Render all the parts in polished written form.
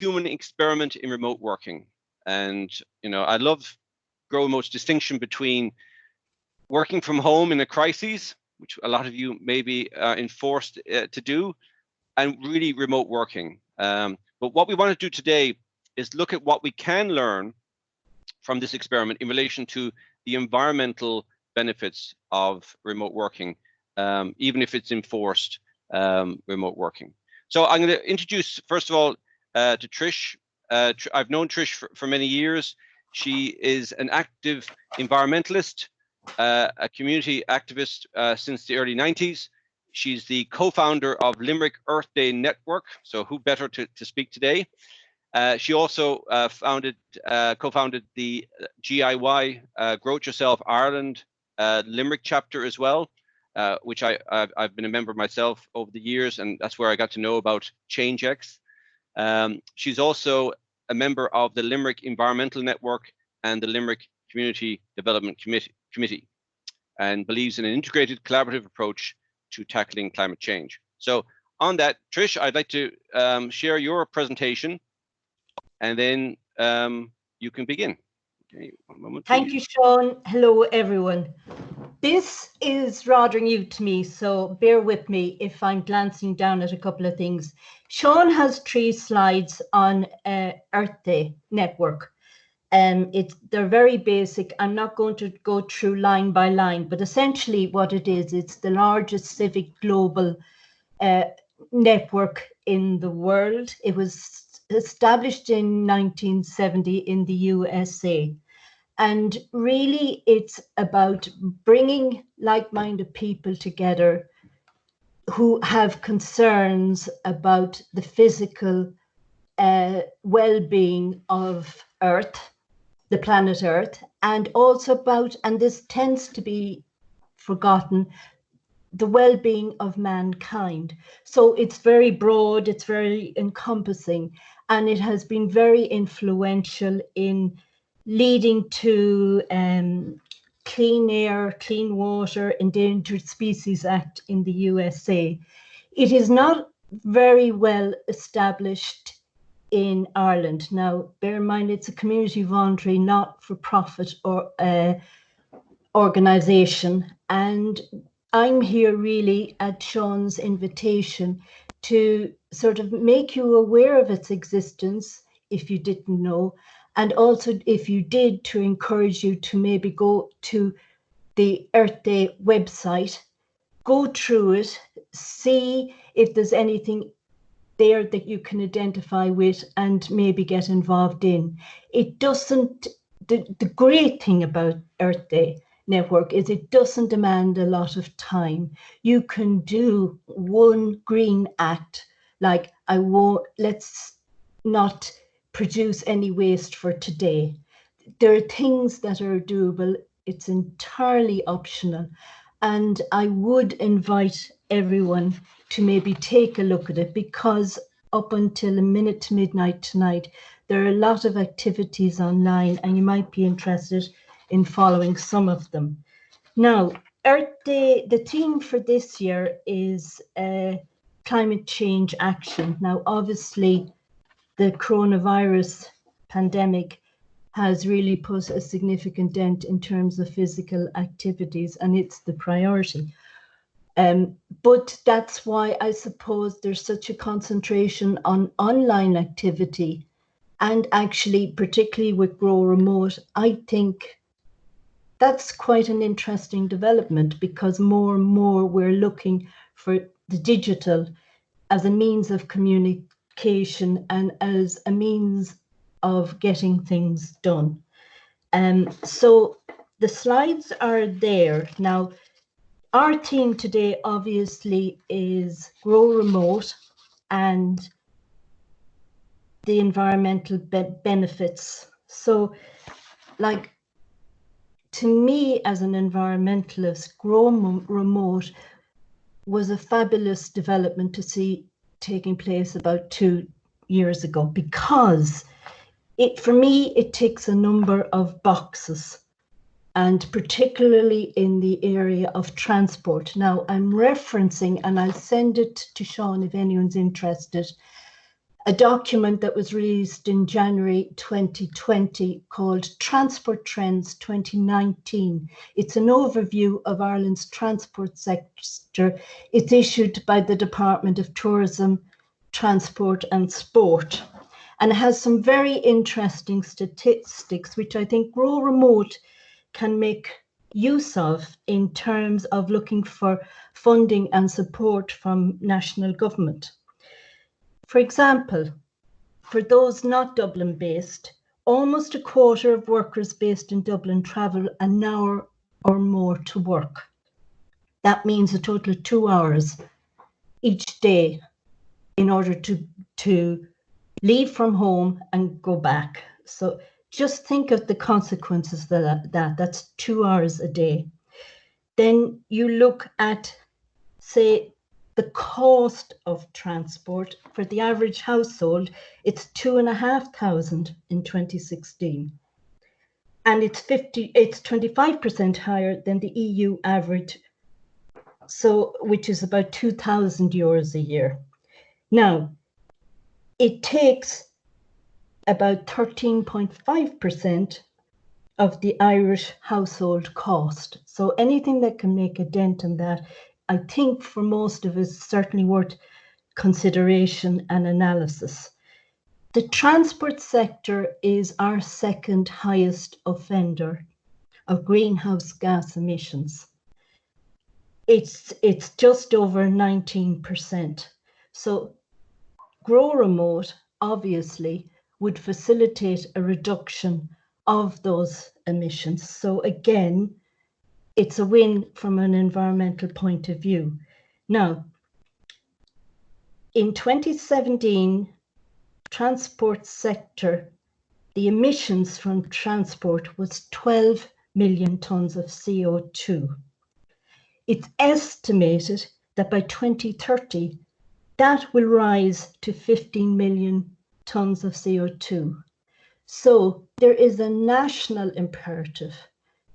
human experiment in remote working. And, I love Grow Remote's distinction between working from home in a crisis, which a lot of you may be enforced to do, and really remote working. But what we want to do today is look at what we can learn from this experiment in relation to the environmental benefits of remote working, even if it's enforced remote working. So I'm going to introduce, first of all, to Trish. I've known Trish for many years. She is an active environmentalist, a community activist since the early 90s. She's the co-founder of Limerick Earth Day Network, so who better to speak today? She also co-founded the GIY, Grow It Yourself Ireland Limerick chapter as well, which I've been a member myself over the years, and that's where I got to know about ChangeX. She's also a member of the Limerick Environmental Network and the Limerick Community Development Committee, and believes in an integrated collaborative approach to tackling climate change. So on that, Trish, I'd like to share your presentation, and then you can begin. Okay, one moment, please. Thank you, Sean. Hello, everyone. This is rather new to me, so bear with me if I'm glancing down at a couple of things. Sean has 3 slides on Earth Day Network. They're very basic. I'm not going to go through line by line, but essentially what it is, it's the largest civic global network in the world. It was established in 1970 in the USA. And really, it's about bringing like-minded people together who have concerns about the physical well-being of Earth, the planet Earth, and also about, and this tends to be forgotten, the well-being of mankind. So it's very broad, it's very encompassing, and it has been very influential in leading to Clean Air, Clean Water, Endangered Species Act in the USA. It is not very well established in Ireland. Now, bear in mind, it's a community voluntary, not-for-profit or organisation, and I'm here really at Sean's invitation to sort of make you aware of its existence if you didn't know, and also if you did, to encourage you to maybe go to the Earth Day website, go through it, see if there's anything there that you can identify with and maybe get involved in. It doesn't, the great thing about Earth Day Network is it doesn't demand a lot of time. You can do one green act, like let's not produce any waste for today. There are things that are doable. It's entirely optional. And I would invite everyone to maybe take a look at it, because up until a minute to midnight tonight, there are a lot of activities online and you might be interested in following some of them. Now, Earth Day, the theme for this year is climate change action. Now, obviously, the coronavirus pandemic has really put a significant dent in terms of physical activities, and it's the priority. But that's why I suppose there's such a concentration on online activity. And actually, particularly with Grow Remote, I think that's quite an interesting development, because more and more we're looking for the digital as a means of communication and as a means of getting things done. So the slides are there. Now, our theme today obviously is Grow Remote and the environmental benefits. So, like, to me as an environmentalist, Grow Remote was a fabulous development to see taking place about 2 years ago, because for me, it ticks a number of boxes, and particularly in the area of transport. Now, I'm referencing, and I'll send it to Sean if anyone's interested, a document that was released in January 2020 called Transport Trends 2019. It's an overview of Ireland's transport sector. It's issued by the Department of Tourism, Transport and Sport, and has some very interesting statistics, which I think Grow Remote can make use of in terms of looking for funding and support from national government. For example, for those not Dublin based, almost a quarter of workers based in Dublin travel an hour or more to work. That means a total of 2 hours each day in order to leave from home and go back. So just think of the consequences of that's 2 hours a day. Then you look at, say, the cost of transport for the average household. It's 2,500 in 2016, and it's 25% higher than the EU average, so which is about €2,000 a year. Now, it takes about 13.5% of the Irish household cost. So anything that can make a dent in that, I think for most of us, certainly worth consideration and analysis. The transport sector is our second highest offender of greenhouse gas emissions. It's just over 19%. So Grow Remote obviously would facilitate a reduction of those emissions. So again, it's a win from an environmental point of view. Now, in 2017, transport sector, the emissions from transport was 12 million tonnes of CO2. It's estimated that by 2030, that will rise to 15 million tonnes of CO2. So there is a national imperative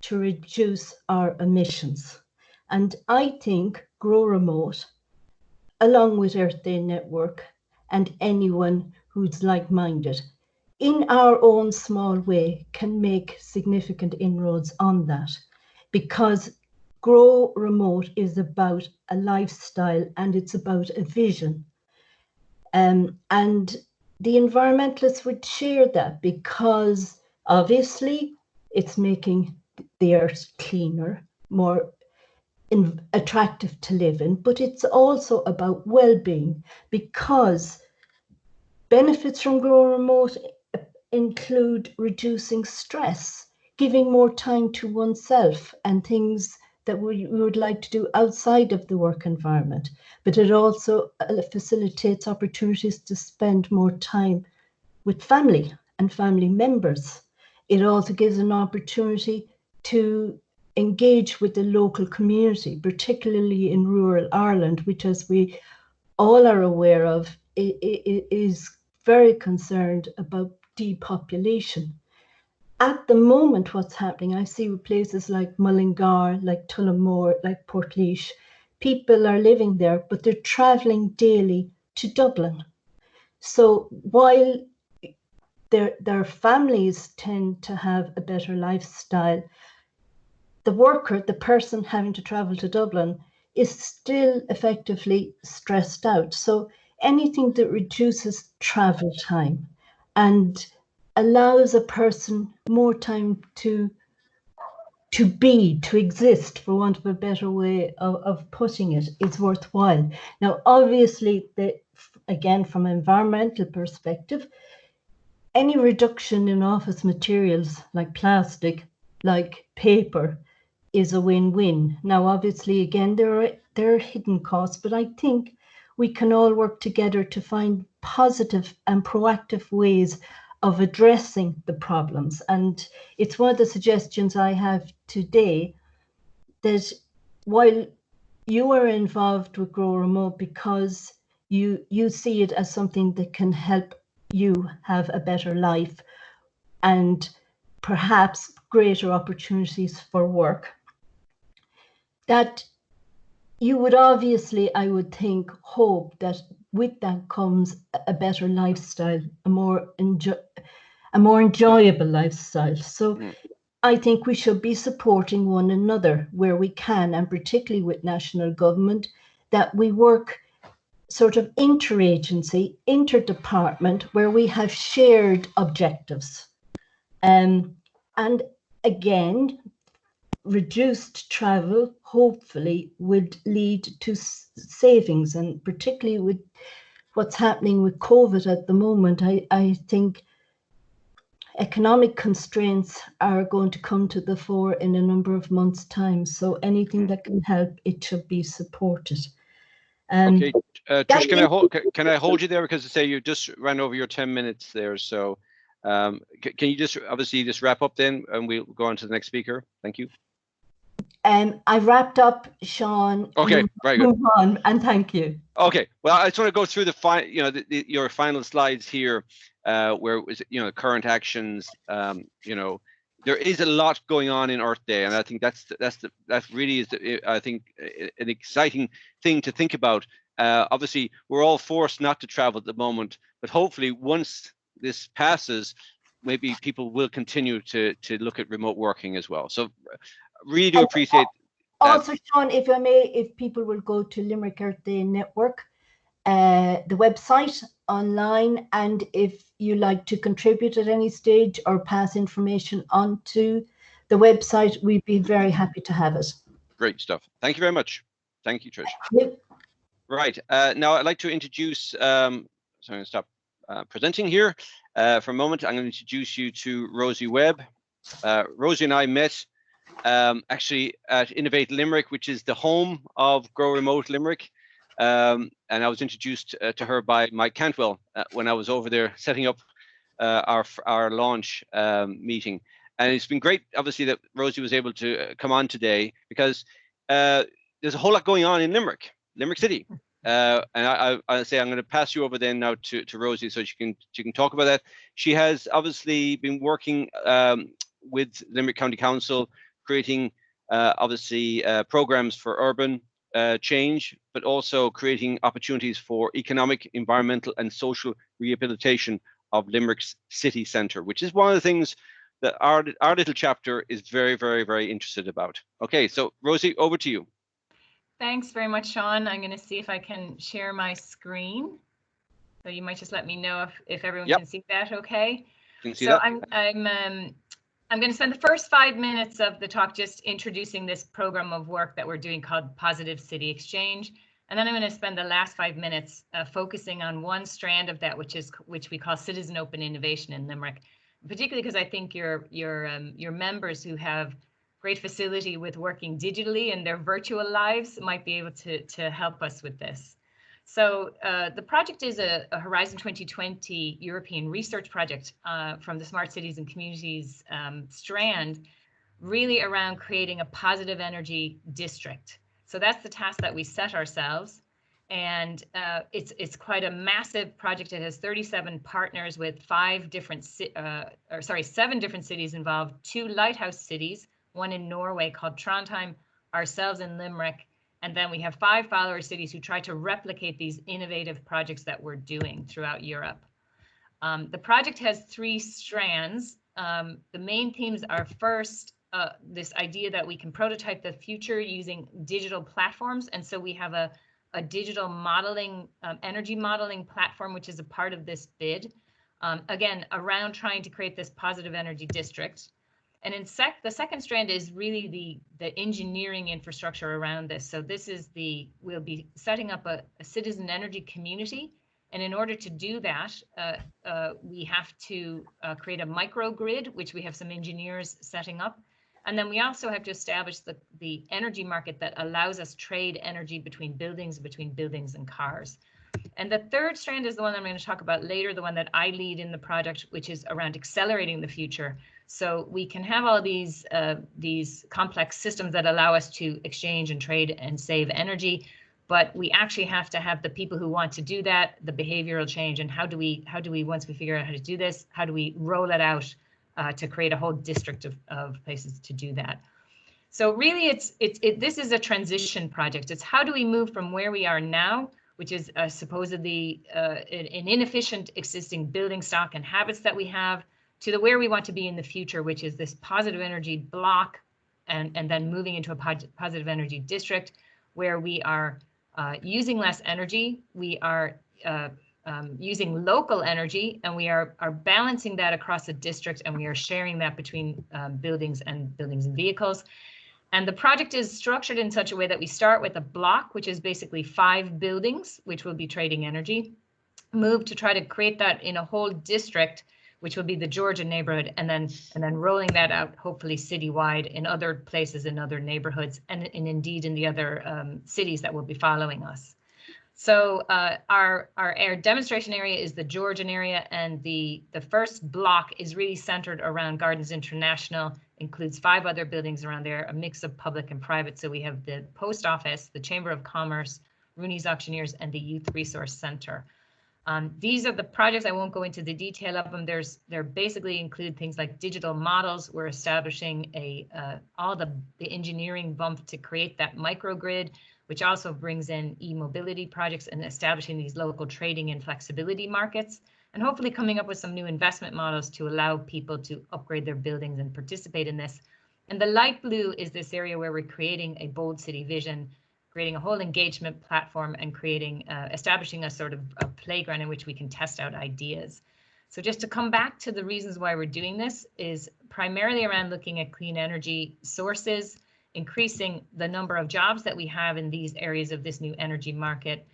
to reduce our emissions. And I think Grow Remote, along with Earth Day Network and anyone who's like-minded, in our own small way, can make significant inroads on that, because Grow Remote is about a lifestyle and it's about a vision. And the environmentalists would share that, because obviously it's making the earth cleaner, more attractive to live in, but it's also about well-being, because benefits from Grow Remote include reducing stress, giving more time to oneself and things that we would like to do outside of the work environment. But it also facilitates opportunities to spend more time with family and family members. It also gives an opportunity to engage with the local community, particularly in rural Ireland, which, as we all are aware of, is very concerned about depopulation. At the moment, what's happening, I see with places like Mullingar, like Tullamore, like Portlaoise, people are living there, but they're travelling daily to Dublin. So while their families tend to have a better lifestyle, the worker, the person having to travel to Dublin, is still effectively stressed out. So anything that reduces travel time and allows a person more time to exist, for want of a better way of putting it, is worthwhile. Now, obviously, again, from an environmental perspective, any reduction in office materials like plastic, like paper, is a win-win. Now, obviously, again, there are hidden costs, but I think we can all work together to find positive and proactive ways of addressing the problems. And it's one of the suggestions I have today, that while you are involved with Grow Remote because you see it as something that can help you have a better life and perhaps greater opportunities for work, that you would obviously, I would think, hope that with that comes a better lifestyle, a more enjoyable lifestyle. So I think we should be supporting one another where we can, and particularly with national government, that we work sort of interagency, interdepartment, where we have shared objectives. And again, reduced travel hopefully would lead to savings, and particularly with what's happening with COVID at the moment, I think economic constraints are going to come to the fore in a number of months' time. So anything that can help, it should be supported. Okay, Trish, can I hold you there, because to say you just ran over your 10 minutes there. So can you just obviously just wrap up then, and we'll go on to the next speaker. Thank you. I wrapped up, Sean. Okay, very good. Move on, and thank you. Okay, well, I just want to go through your final slides here, where it was, current actions. There is a lot going on in Earth Day, and I think that really is, I think, an exciting thing to think about. Obviously, we're all forced not to travel at the moment, but hopefully, once this passes, maybe people will continue to look at remote working as well. So, really do appreciate. Also, Sean, if I may, if people will go to Limerick Earth Day Network, the website online, and if you like to contribute at any stage or pass information onto the website, we'd be very happy to have it. Great stuff. Thank you very much. Thank you, Trish. Yep. Right. Now I'd like to introduce, so I'm going to stop presenting here for a moment. I'm going to introduce you to Rosie Webb. Rosie and I met actually at Innovate Limerick, which is the home of Grow Remote Limerick. And I was introduced to her by Mike Cantwell when I was over there setting up our launch meeting. And it's been great, obviously, that Rosie was able to come on today, because there's a whole lot going on in Limerick City. And I say I'm going to pass you over then now to Rosie, so she can talk about that. She has obviously been working with Limerick County Council, creating obviously programs for urban change, but also creating opportunities for economic, environmental, and social rehabilitation of Limerick's city centre, which is one of the things that our little chapter is very, very, very interested about. Okay, so Rosie, over to you. Thanks very much, Sean. I'm going to see if I can share my screen. So you might just let me know if everyone can see that. Okay. Can see that. I'm going to spend the first 5 minutes of the talk just introducing this program of work that we're doing called Positive City Exchange. And then I'm going to spend the last 5 minutes focusing on one strand of that, which we call Citizen Open Innovation in Limerick, particularly because I think your members who have great facility with working digitally in their virtual lives might be able to help us with this. So the project is a Horizon 2020 European research project from the Smart Cities and Communities strand, really around creating a positive energy district. So that's the task that we set ourselves. And it's quite a massive project. It has 37 partners with 7 different cities involved, 2 lighthouse cities, one in Norway called Trondheim, ourselves in Limerick, and then we have 5 follower cities who try to replicate these innovative projects that we're doing throughout Europe. The project has 3 strands. The main themes are first, this idea that we can prototype the future using digital platforms. And so we have a digital modeling, energy modeling platform, which is a part of this bid, again, around trying to create this positive energy district. And in the second strand is really the engineering infrastructure around this. So this is we'll be setting up a citizen energy community. And in order to do that, we have to create a microgrid, which we have some engineers setting up. And then we also have to establish the energy market that allows us trade energy between buildings and cars. And the third strand is the one I'm going to talk about later, the one that I lead in the project, which is around accelerating the future. So we can have all these complex systems that allow us to exchange and trade and save energy, but we actually have to have the people who want to do that, the behavioral change, and how do we once we figure out how to do this, how do we roll it out to create a whole district of places to do that. So really, this is a transition project. It's how do we move from where we are now, which is supposedly an inefficient existing building stock and habits that we have, to the where we want to be in the future, which is this positive energy block, and then moving into a positive energy district where we are using less energy, we are using local energy, and we are balancing that across the district, and we are sharing that between buildings and vehicles. And the project is structured in such a way that we start with a block, which is basically 5 buildings, which will be trading energy, move to try to create that in a whole district, which will be the Georgia neighborhood, and then rolling that out, hopefully citywide in other places, in other neighborhoods, and indeed in the other cities that will be following us. So our demonstration area is the Georgian area, and the first block is really centered around Gardens International, includes 5 other buildings around there, a mix of public and private. So we have the post office, the Chamber of Commerce, Rooney's Auctioneers, and the Youth Resource Center. These are the projects. I won't go into the detail of them. They're basically include things like digital models. We're establishing all the engineering bump to create that microgrid, which also brings in e-mobility projects and establishing these local trading and flexibility markets, and hopefully coming up with some new investment models to allow people to upgrade their buildings and participate in this. And the light blue is this area where we're creating a bold city vision, creating a whole engagement platform, and creating, establishing a sort of a playground in which we can test out ideas. So just to come back to the reasons why we're doing this is primarily around looking at clean energy sources, increasing the number of jobs that we have in these areas of this new energy market.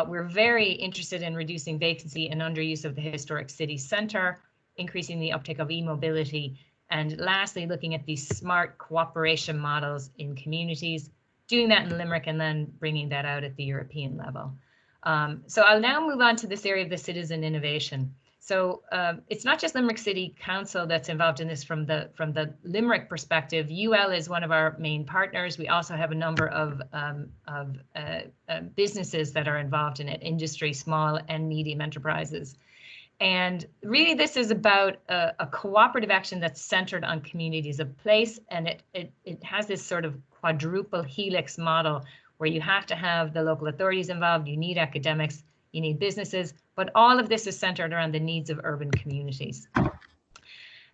We're very interested in reducing vacancy and underuse of the historic city center, increasing the uptake of e-mobility, and lastly, looking at these smart cooperation models in communities, doing that in Limerick and then bringing that out at the European level. So I'll now move on to this area of the citizen innovation. So it's not just Limerick City Council that's involved in this from the Limerick perspective. UL is one of our main partners. We also have a number of businesses that are involved in it, industry, small and medium enterprises. And really this is about a cooperative action that's centered on communities of place, and it has this sort of quadruple helix model where you have to have the local authorities involved, you need academics, you need businesses, but all of this is centered around the needs of urban communities.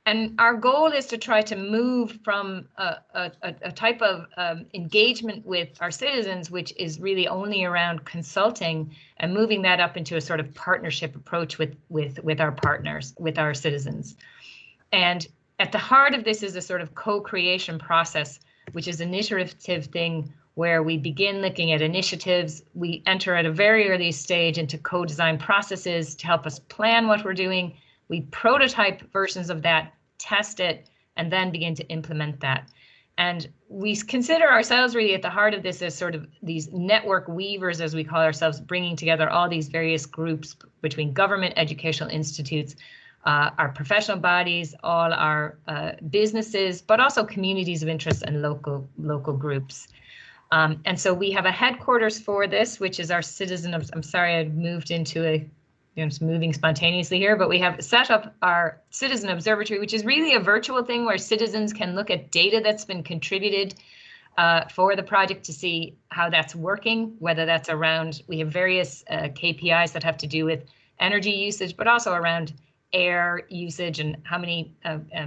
And our goal is to try to move from a type of engagement with our citizens, which is really only around consulting, and moving that up into a sort of partnership approach with our partners, with our citizens. And at the heart of this is a sort of co-creation process, which is an iterative thing where we begin looking at initiatives. We enter at a very early stage into co-design processes to help us plan what we're doing. We prototype versions of that, test it, and then begin to implement that. And we consider ourselves really at the heart of this as sort of these network weavers, as we call ourselves, bringing together all these various groups between government, educational institutes, our professional bodies, all our businesses, but also communities of interest and local groups. And so we have a headquarters for this, which is our citizen. I'm sorry, I moved into a, it's moving spontaneously here, but we have set up our citizen observatory, which is really a virtual thing where citizens can look at data that's been contributed for the project to see how that's working, whether that's around, we have various KPIs that have to do with energy usage, but also around air usage and how many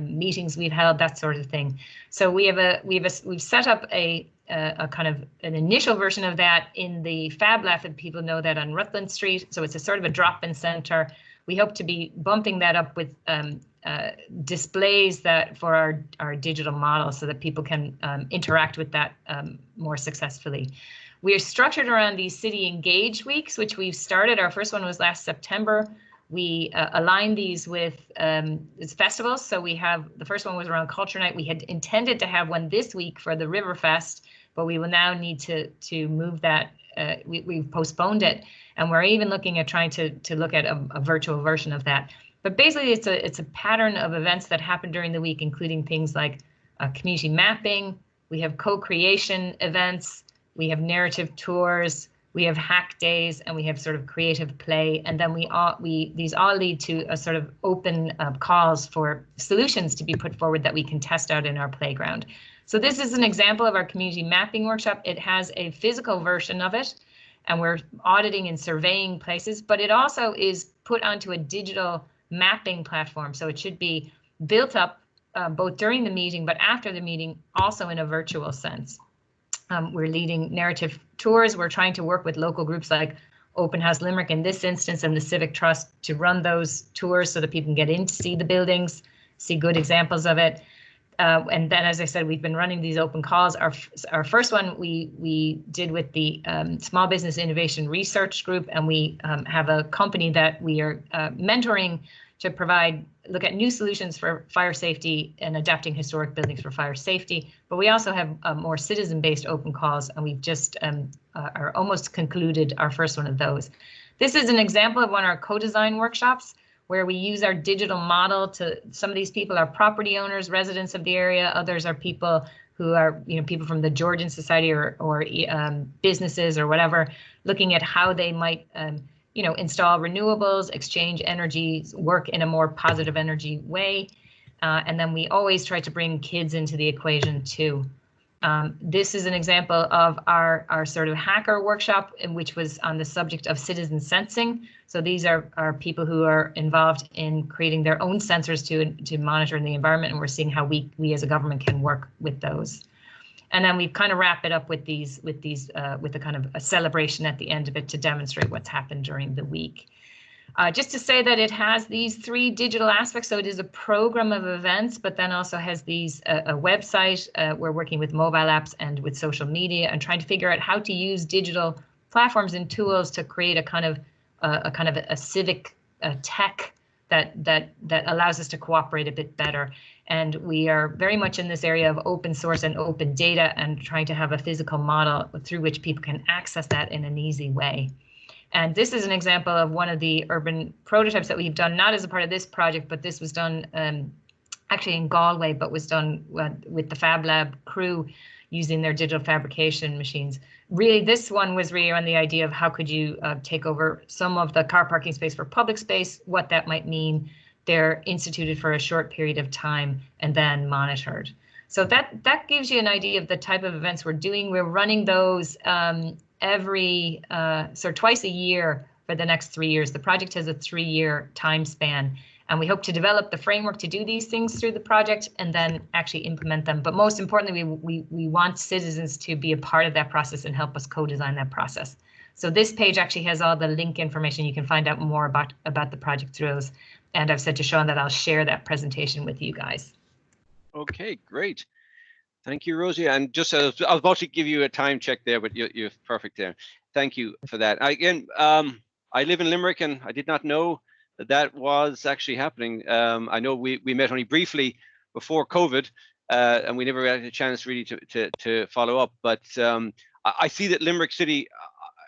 meetings we've held, that sort of thing. So we've set up a kind of an initial version of that in the Fab Lab, and people know that on Rutland Street. So it's a sort of a drop-in center. We hope to be bumping that up with displays that for our digital model so that people can interact with that more successfully. We are structured around these City Engage Weeks, which we've started. Our first one was last September. We align these with festivals. So we have, the first one was around Culture Night. We had intended to have one this week for the Riverfest, but we will now need to move that. We've postponed it, and we're even looking at trying to look at a virtual version of that. But basically, it's a pattern of events that happen during the week, including things like community mapping. We have co-creation events. We have narrative tours. We have hack days, and we have sort of creative play, and then these all lead to a sort of open calls for solutions to be put forward that we can test out in our playground. So this is an example of our community mapping workshop. It has a physical version of it, and we're auditing and surveying places, but it also is put onto a digital mapping platform. So it should be built up both during the meeting, but after the meeting, also in a virtual sense. We're leading narrative tours. We're trying to work with local groups like Open House Limerick in this instance, and the Civic Trust to run those tours so that people can get in to see the buildings, see good examples of it. And then, as I said, we've been running these open calls. Our first one we did with the Small Business Innovation Research Group, and we have a company that we are mentoring to look at new solutions for fire safety and adapting historic buildings for fire safety. But we also have more citizen-based open calls, and we've just are almost concluded our first one of those. This is an example of one of our co-design workshops, where we use our digital model to, some of these people are property owners, residents of the area, others are people who are, people from the Georgian Society or businesses or whatever, looking at how they might, install renewables, exchange energy, work in a more positive energy way. And then we always try to bring kids into the equation too. This is an example of our sort of hacker workshop, which was on the subject of citizen sensing. So these are people who are involved in creating their own sensors to monitor the environment, and we're seeing how we as a government can work with those. And then we kind of wrap it up with a kind of a celebration at the end of it to demonstrate what's happened during the week. Just to say that it has these 3 digital aspects. So it is a program of events, but then also has these a website. We're working with mobile apps and with social media and trying to figure out how to use digital platforms and tools to create a kind of a civic tech that allows us to cooperate a bit better. And we are very much in this area of open source and open data and trying to have a physical model through which people can access that in an easy way. And this is an example of one of the urban prototypes that we've done, not as a part of this project, but this was done actually in Galway, but was done with the Fab Lab crew using their digital fabrication machines. Really, this one was really on the idea of how could you take over some of the car parking space for public space, what that might mean. They're instituted for a short period of time and then monitored. So that gives you an idea of the type of events we're doing. We're running those twice a year for the next 3 years. The project has a 3-year time span, and we hope to develop the framework to do these things through the project and then actually implement them. But most importantly, we want citizens to be a part of that process and help us co-design that process. So this page actually has all the link information. You can find out more about the project through those. And I've said to Sean that I'll share that presentation with you guys. Okay, great. Thank you, Rosie. And just I was about to give you a time check there, but you're perfect there. Thank you for that. Again, I live in Limerick, and I did not know that was actually happening. I know we met only briefly before COVID, and we never had a chance really to follow up. But I see that Limerick City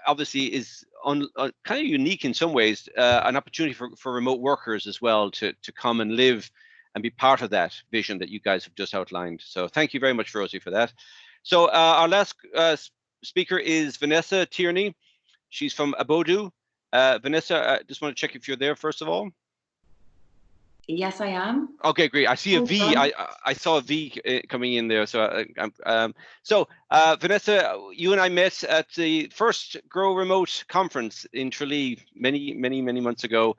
obviously is kind of unique in some ways, an opportunity for remote workers as well to come and live and be part of that vision that you guys have just outlined. So thank you very much, Rosie, for that. So our last speaker is Vanessa Tierney. She's from Abodu. Vanessa, I just want to check if you're there, first of all. Yes, I am. Okay, great. I see a V. I saw a V coming in there. So, Vanessa, you and I met at the first Grow Remote conference in Tralee many months ago,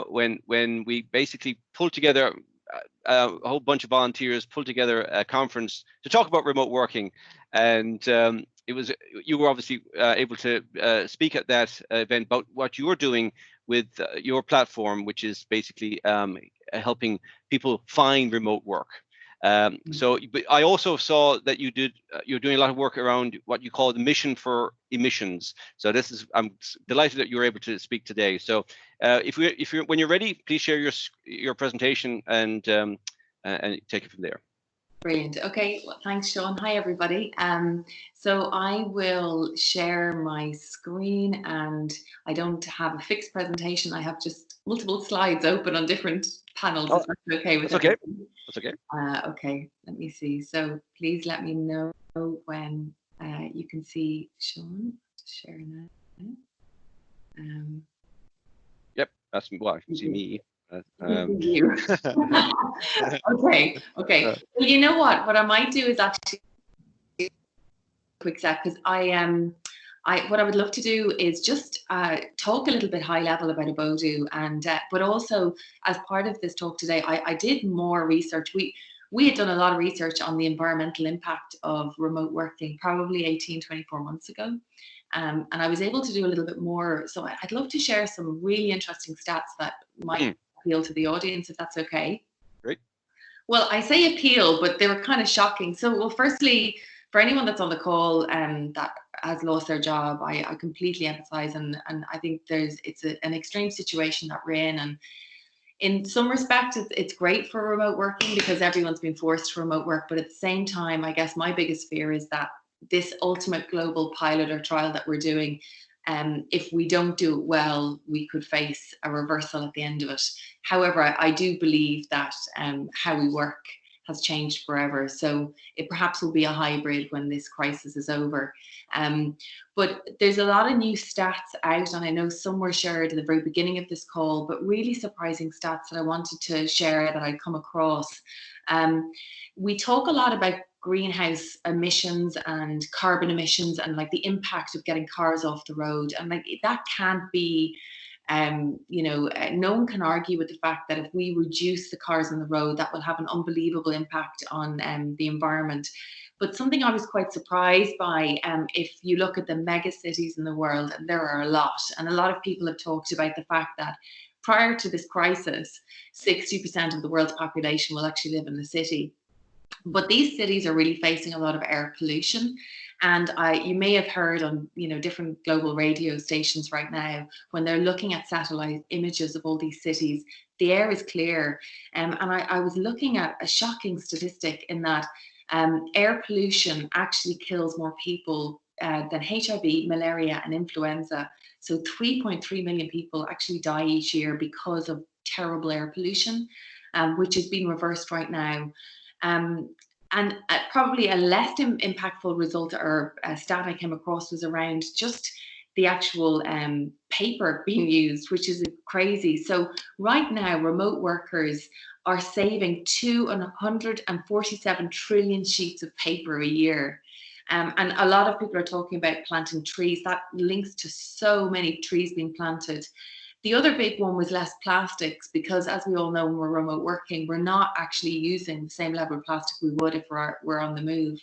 when we basically pulled together a whole bunch of volunteers, pulled together a conference to talk about remote working, and you were obviously able to speak at that event about what you're doing with your platform, which is basically helping people find remote work. So but I also saw that you're doing a lot of work around what you call the mission for emissions. So I'm delighted that you were able to speak today. So when you're ready, please share your presentation and take it from there. Brilliant. Okay, well, thanks, Sean. Hi, everybody. So I will share my screen, and I don't have a fixed presentation. I have just multiple slides open on different panels. Oh, if that's okay with that's everything. okay. That's okay. Okay, let me see. So please let me know when you can see Sean. Just sharing that. Yep, that's well. I can see me. You. Okay. Well, you know what I might do is actually quick step, because what I would love to do is just talk a little bit high level about Abodu, and but also as part of this talk today, I did more research. We had done a lot of research on the environmental impact of remote working probably 18-24 months ago. And I was able to do a little bit more. So I'd love to share some really interesting stats that might appeal to the audience, if that's okay. Great. Well, I say appeal, but they were kind of shocking. So, well, firstly, for anyone that's on the call that has lost their job, I completely empathize. And I think it's an extreme situation that we're in. And in some respects, it's great for remote working because everyone's been forced to remote work. But at the same time, I guess my biggest fear is that this ultimate global pilot or trial that we're doing, if we don't do it well, we could face a reversal at the end of it. However, I do believe that how we work has changed forever. So it perhaps will be a hybrid when this crisis is over. But there's a lot of new stats out, and I know some were shared at the very beginning of this call, but really surprising stats that I wanted to share that I'd come across. We talk a lot about greenhouse emissions and carbon emissions and like the impact of getting cars off the road. And like that can't be, no one can argue with the fact that if we reduce the cars on the road, that will have an unbelievable impact on the environment. But something I was quite surprised by, if you look at the mega cities in the world, and there are a lot, and a lot of people have talked about the fact that prior to this crisis, 60% of the world's population will actually live in the city. But these cities are really facing a lot of air pollution. And you may have heard on different global radio stations right now, when they're looking at satellite images of all these cities, the air is clear. And I was looking at a shocking statistic in that air pollution actually kills more people than HIV, malaria, and influenza. So 3.3 million people actually die each year because of terrible air pollution, which is being reversed right now. And probably a less impactful result or stat I came across was around just the actual paper being used, which is crazy. So right now, remote workers are saving 247 trillion sheets of paper a year. And a lot of people are talking about planting trees. That links to so many trees being planted. The other big one was less plastics, because as we all know, when we're remote working, we're not actually using the same level of plastic we would if we're on the move.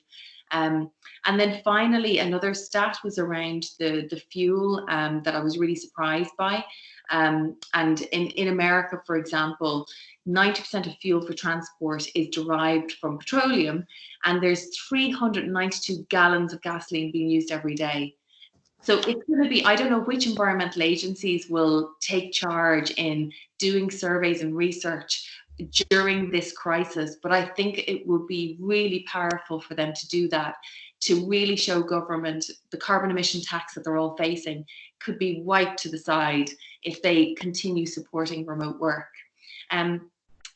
And then finally, another stat was around the fuel that I was really surprised by. And in America, for example, 90% of fuel for transport is derived from petroleum, and there's 392 gallons of gasoline being used every day. So it's going to be, I don't know which environmental agencies will take charge in doing surveys and research during this crisis, but I think it will be really powerful for them to do that, to really show government the carbon emission tax that they're all facing could be wiped to the side if they continue supporting remote work.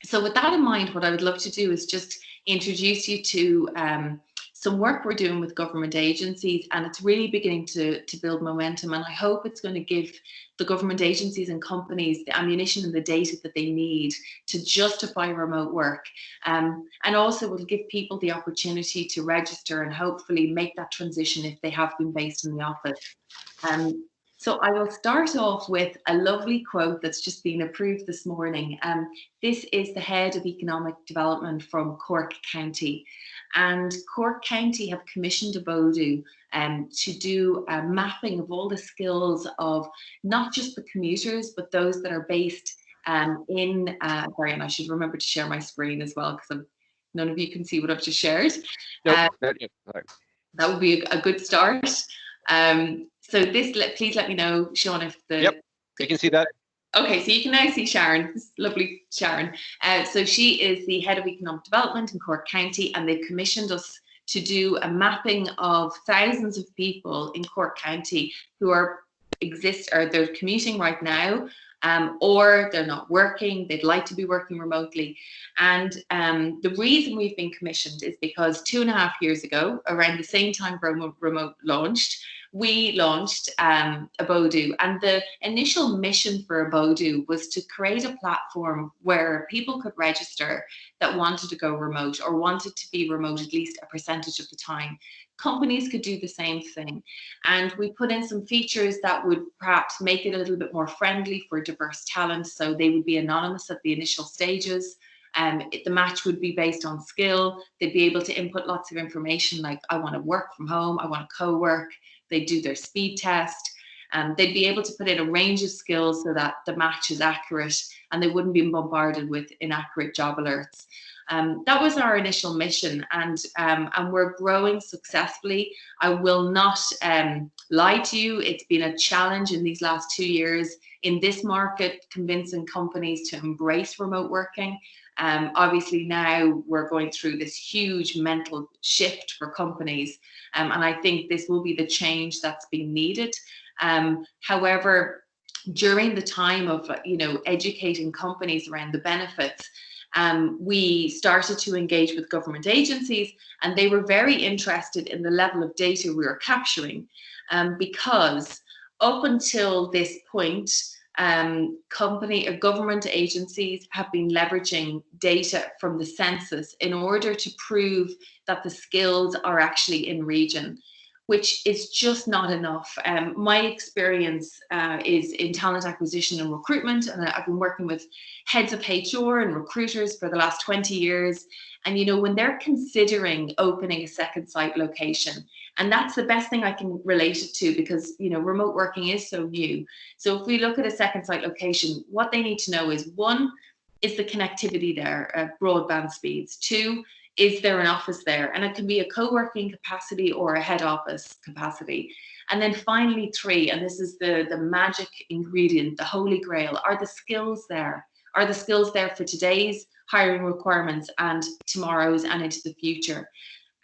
So with that in mind, what I would love to do is just introduce you to some work we're doing with government agencies, and it's really beginning to build momentum, and I hope it's going to give the government agencies and companies the ammunition and the data that they need to justify remote work, and also will give people the opportunity to register and hopefully make that transition if they have been based in the office. So I will start off with a lovely quote that's just been approved this morning. This is the head of economic development from Cork County. And Cork County have commissioned Abodu to do a mapping of all the skills of not just the commuters, but those that are based sorry, and I should remember to share my screen as well, because none of you can see what I've just shared. Nope, that would be a good start. So please let me know, Sean, if Yep, you can see that. Okay, so you can now see Sharon, this lovely Sharon. So she is the head of economic development in Cork County, and they've commissioned us to do a mapping of thousands of people in Cork County who they're commuting right now, or they're not working, they'd like to be working remotely. And the reason we've been commissioned is because 2.5 years ago, around the same time remote launched, we launched Abodu, and the initial mission for Abodu was to create a platform where people could register that wanted to go remote or wanted to be remote at least a percentage of the time. Companies could do the same thing, and we put in some features that would perhaps make it a little bit more friendly for diverse talent, so they would be anonymous at the initial stages. The match would be based on skill. They'd be able to input lots of information like, I want to work from home, I want to co-work. They'd do their speed test. They'd be able to put in a range of skills so that the match is accurate and they wouldn't be bombarded with inaccurate job alerts. That was our initial mission, and we're growing successfully. I will not lie to you, it's been a challenge in these last 2 years in this market, convincing companies to embrace remote working. Obviously now we're going through this huge mental shift for companies, and I think this will be the change that's been needed. However, during the time of educating companies around the benefits, we started to engage with government agencies, and they were very interested in the level of data we were capturing, because up until this point, government agencies have been leveraging data from the census in order to prove that the skills are actually in region, which is just not enough. My experience is in talent acquisition and recruitment, and I've been working with heads of HR and recruiters for the last 20 years. And when they're considering opening a second site location, and that's the best thing I can relate it to, because remote working is so new. So if we look at a second site location, what they need to know is, 1, is the connectivity there, broadband speeds. 2, is there an office there? And it can be a co-working capacity or a head office capacity. And then finally 3, and this is the magic ingredient, the holy grail, are the skills there? Are the skills there for today's hiring requirements and tomorrow's and into the future?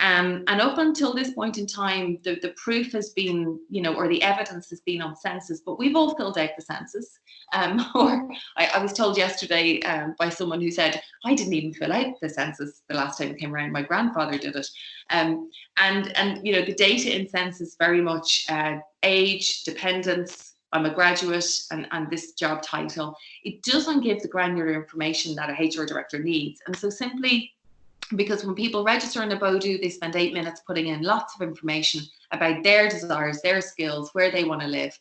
And up until this point in time, the proof has been, or the evidence has been on census, but we've all filled out the census. Or I was told yesterday by someone who said, I didn't even fill out the census the last time it came around, my grandfather did it. And the data in census very much age, dependence, I'm a graduate, and this job title. It doesn't give the granular information that a HR director needs. And so simply, because when people register in Abodu, they spend 8 minutes putting in lots of information about their desires, their skills, where they want to live.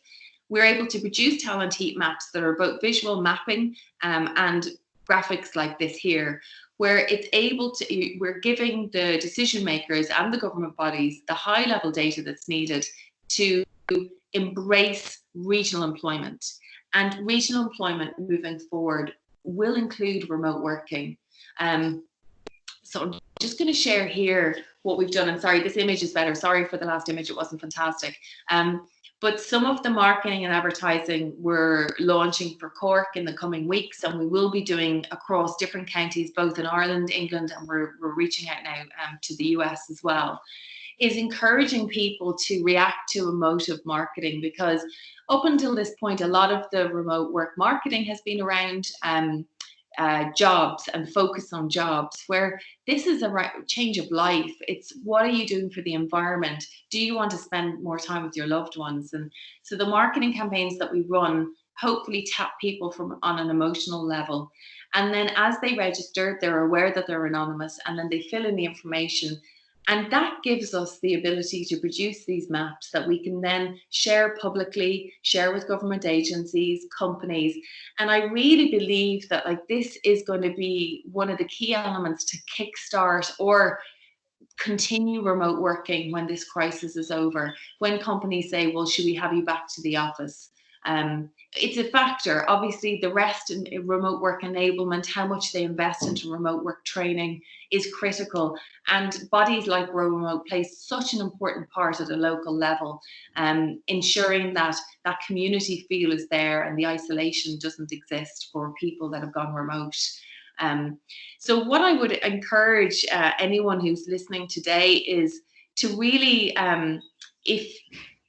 We're able to produce talent heat maps that are both visual mapping and graphics like this here, where we're giving the decision makers and the government bodies the high level data that's needed to embrace regional employment. And regional employment moving forward will include remote working. So I'm just going to share here what we've done. And sorry, this image is better. Sorry for the last image, it wasn't fantastic. But some of the marketing and advertising we're launching for Cork in the coming weeks, and we will be doing across different counties, both in Ireland, England, and we're reaching out now to the US as well, is encouraging people to react to emotive marketing, because up until this point, a lot of the remote work marketing has been around jobs and focus on jobs, where this is a change of life. It's, what are you doing for the environment? Do you want to spend more time with your loved ones? And so the marketing campaigns that we run hopefully tap people on an emotional level. And then as they register, they're aware that they're anonymous, and then they fill in the information. And that gives us the ability to produce these maps that we can then share publicly, share with government agencies, companies. And I really believe that this is going to be one of the key elements to kickstart or continue remote working when this crisis is over. When companies say, well, should we have you back to the office? It's a factor. Obviously, the rest in remote work enablement, how much they invest into remote work training is critical. And bodies like Grow Remote play such an important part at a local level, ensuring that that community feel is there and the isolation doesn't exist for people that have gone remote. So what I would encourage anyone who's listening today is to really,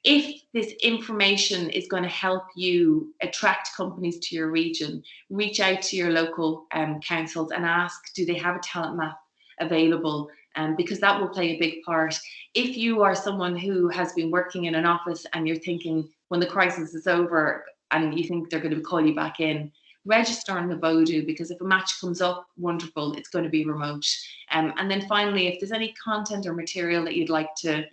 if this information is going to help you attract companies to your region, reach out to your local councils and ask, do they have a talent map available because that will play a big part. If you are someone who has been working in an office and you're thinking when the crisis is over and you think they're going to call you back in, register on the Bodoo, because if a match comes up, wonderful, it's going to be remote. And then finally, if there's any content or material that you'd like to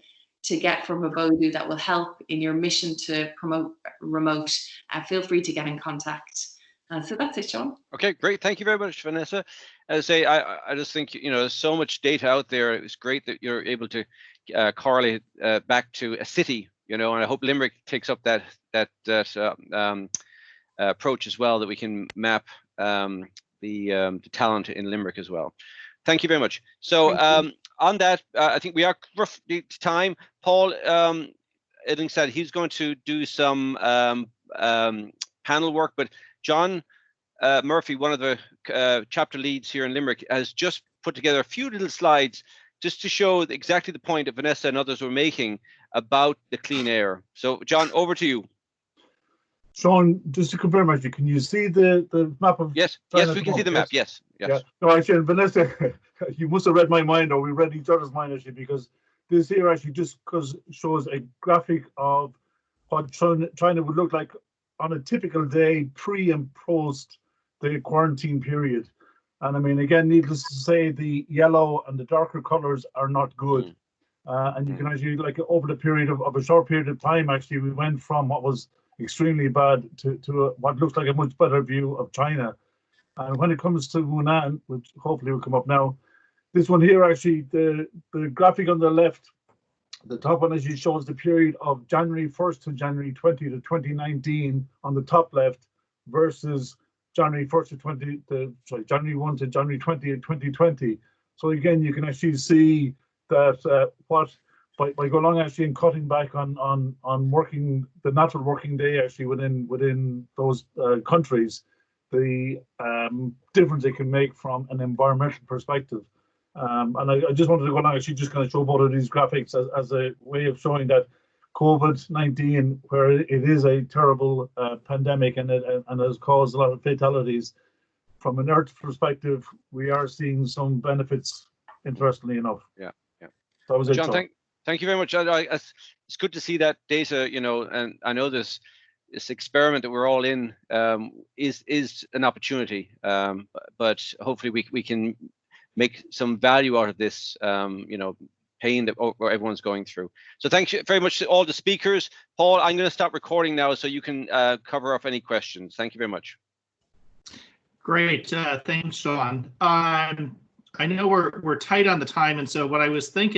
get from a Bodoo that will help in your mission to promote remote, feel free to get in contact. So that's it, Sean. Okay, great. Thank you very much, Vanessa. As I say, I just think, there's so much data out there. It's great that you're able to correlate back to a city, and I hope Limerick takes up that approach as well, that we can map the talent in Limerick as well. Thank you very much. So on that, I think we are roughly to time. Paul Edding said he's going to do some panel work, but John Murphy, one of the chapter leads here in Limerick, has just put together a few little slides just to show exactly the point that Vanessa and others were making about the clean air. So John, over to you. Sean, just to confirm, actually, can you see the map of Yes, China? yes, we can see the map. Yes. Yeah. No, actually, Vanessa, you must have read my mind, or we read each other's mind, actually, because this here actually just shows a graphic of what China would look like on a typical day pre and post the quarantine period. And I mean, again, needless to say, the yellow and the darker colors are not good. And you can actually, like, over the period of a short period of time, actually, we went from what was extremely bad to what looks like a much better view of China. And when it comes to Hunan, which hopefully will come up now, this one here, actually, the graphic on the left, the top one actually shows the period of January 1st to January 20 to 2019 on the top left versus January 1st to January 1 to January 20 of 2020. So again, you can actually see that by going along actually and cutting back on working the natural working day actually within those countries, the difference it can make from an environmental perspective. And I just wanted to go along actually just kind of show both of these graphics as a way of showing that COVID-19, where it is a terrible pandemic and has caused a lot of fatalities, from an Earth perspective, we are seeing some benefits, interestingly enough. Yeah. So that was John, it. Thank you very much. It's good to see that data, and I know this experiment that we're all in is an opportunity, but hopefully we can make some value out of this, pain that everyone's going through. So thank you very much to all the speakers. Paul, I'm going to stop recording now so you can cover off any questions. Thank you very much. Great. Thanks, Sean. I know we're tight on the time, and so what I was thinking